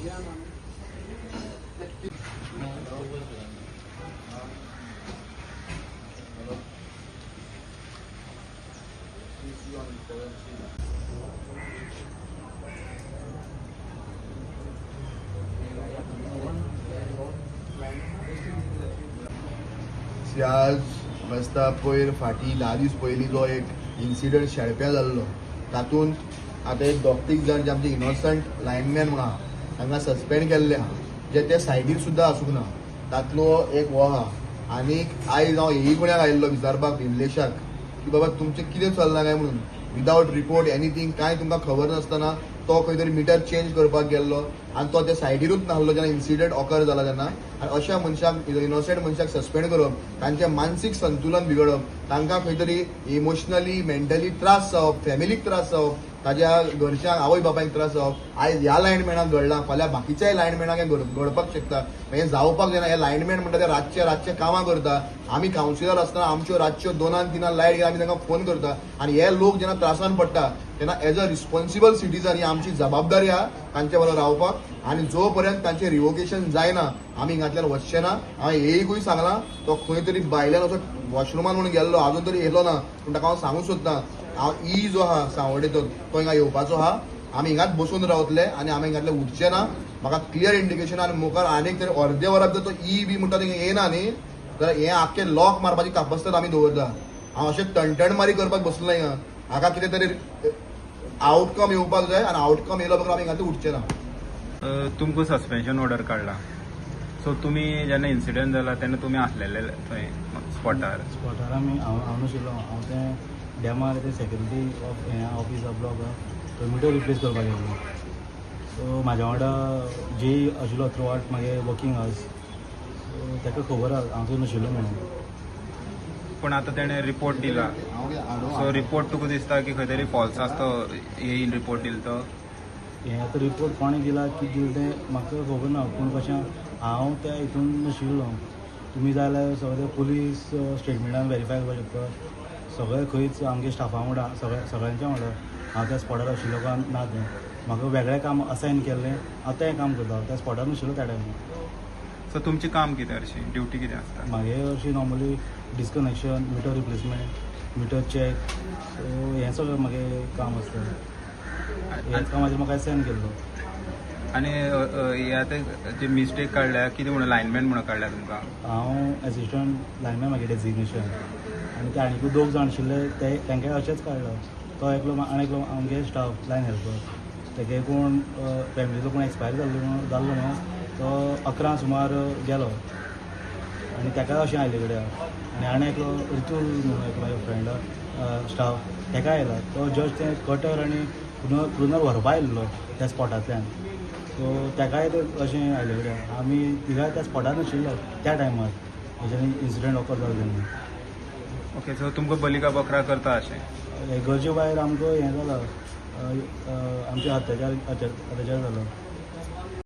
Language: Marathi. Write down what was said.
आज बसता पयर फाटी 10 दीस पयलीं जो एक इन्सिडंट शेळप्या जाल्लो तातूंत आतां एक 2-3 जण जे आमचे इनोसंट लायनमॅन म्हणून आहा तांकां सस्पेंड केल्ले आहा जे ते सायडीर सुद्दां आसूंक ना. तातलो एक हो आहा. आनीक आयज हांव हेय कोण्याक आयिल्लो विचारपाक विमलेशाक की बाबा तुमचें कितें चलना काय म्हणून विदावट रिपोर्ट एनीथींग कांय तुमकां खबर नासतना तो खंय तरी मिटर चेंज करपाक गेल्लो आनी तो त्या सायडीरूच नासलो जेन्ना इन्सिडंट ऑकर जाला तेन्ना. आनी अशा मनशाक इनोसंट मनशाक सस्पेंड करप तांचें मानसीक संतुलन बिगडप तांकां खंय तरी इमोशनली मेंटली त्रास जावप फॅमिलीक त्रास जावप ताज्या घरच्यांक आवय बापायक त्रास जावप आयज ह्या लायनमॅनाक घडलां फाल्यां बाकीच्याय लायनमॅनाक हें घडपाक शकता. हें जावपाक जायना. हे लायनमॅन म्हणटा ते रातचे कामां करता. आमी कावन्सिलर आसतना आमच्यो रातच्यो 2-3 लायट गेल्यार आमी तांकां फोन करता आनी हे लोक जेन्ना त्रासान पडटा तेन्ना एज अ रिस्पॉन्सिबल सिटीजन ही आमची जबाबदारी आहा तांचे बरोबर रावपाक आनी जो पर्यंत तांचें रिवोकेशन जायना आमी हिंगांतल्यान वचचे ना. हांवें एकूय सांगलां तो खंय तरी भायल्यान असो वॉशरुमान म्हणून गेल्लो आजून तरी येयलो ना पूण ताका हांव सांगूंक सोदतां हांव जो आहा सांवड्डे तो हिंगा येवपाचो आहा. आमी हिंगाच बसून रावतले आनी आमी हिंगांतले उठचे ना. म्हाका क्लियर इंडिकेशन आनी मुखार आनीक तरी अर्दे वरां जर तो बी म्हणटा थिंगा येना न्ही जाल्यार हें आख्खें लॉक मारपाची कापासीत आमी दवरता. हांव अशें टणटण मारी करपाक बसलो हिंगा. हाका कितें तरी आउटकम येवपाक जाय आनी आउटकम येयलो बरोबर आमी हिंगांतले उठचे ना. तुमकां सस्पेन्शन ऑर्डर काडला सो तुमी जेन्ना इन्सिडंट जाला तेन्ना तुमी आसलेले थंय स्पॉटार आमी हांव नाशिल्लो. हांव तें डॅमार ते सेक्युरिटी ऑफिस ब्लॉक थंय मिटर रिप्लेस करपाक गेल्लो. सो म्हाज्या वांगडा जे आशिल्लो थ्रू आउट मागे वर्कींग आवर्स सो ताका खबर आहा हांव थंय नाशिल्लो म्हणून. पूण आतां तेणें रिपोर्ट दिला सो रिपोर्ट तुका दिसता की खंय तरी फॉल्स आसता येयन रिपोर्ट दिला तो हें आतां रिपोर्ट कोणें दिला की दिलें तें म्हाका खबर ना. पूण कशें हांव त्या हितून नाशिल्लो. तुमी जाय जाल्यार सगळे पुलीस स्टेटमेंटान वेरीफाय करपाक शकता. सगळे खंयच आमगे स्टाफा वांगडा सगळ्यांच्या वांगडा हांव त्या स्पॉटार आशिल्लो काय ना तें म्हाका वेगळें काम असायन केल्लें आतां हें काम करता. त्या स्पॉटार नाशिल्लो त्या टायमार. सो तुमचें काम कितें हरशीं ड्युटी कितें आसता? म्हागे अशी normally disconnection meter replacement meter check सो हें सगळें म्हागे काम आसता. हेंच कामाचेर म्हाका असायन केल्लो. आनी हे आतां जे मिस्टेक काडल्या कितें म्हणून लायनमॅन म्हणून काडल्या तुमकां? हांव एसिस्टंट लायनमॅन म्हागे डेजिग्नेशन आनी ते आनीकूय 2 जाण आशिल्ले ते तांकांय अशेंच काडलो. तो एकलो आनी एकलो आमगे स्टाफ लायन हेल्पर तेगे कोण फॅमिलीचो कोण एक्सपायर जाल्लो न्हू तो 11 सुमार गेलो आनी ताका अशें आयले कडेन आनी एकलो रितूल म्हणून एक म्हाजो फ्रेंड स्टाफ ताका आयला. तो जस्ट तें कटर आनी प्रुनर व्हरपा आयिल्लो त्या स्पॉटांतल्यान सो ताकाय ते अशें आयले कडेन आमी तिगाय त्या स्पॉटार नाशिल्लो त्या टायमार जेन्ना इन्सिडंट ऑकर जालो तेन्ना. ओके सो तुमकां बलिका बकरा करता अशें गरजे भायर आमकां हें जालां आमचे अत्याचार जालो.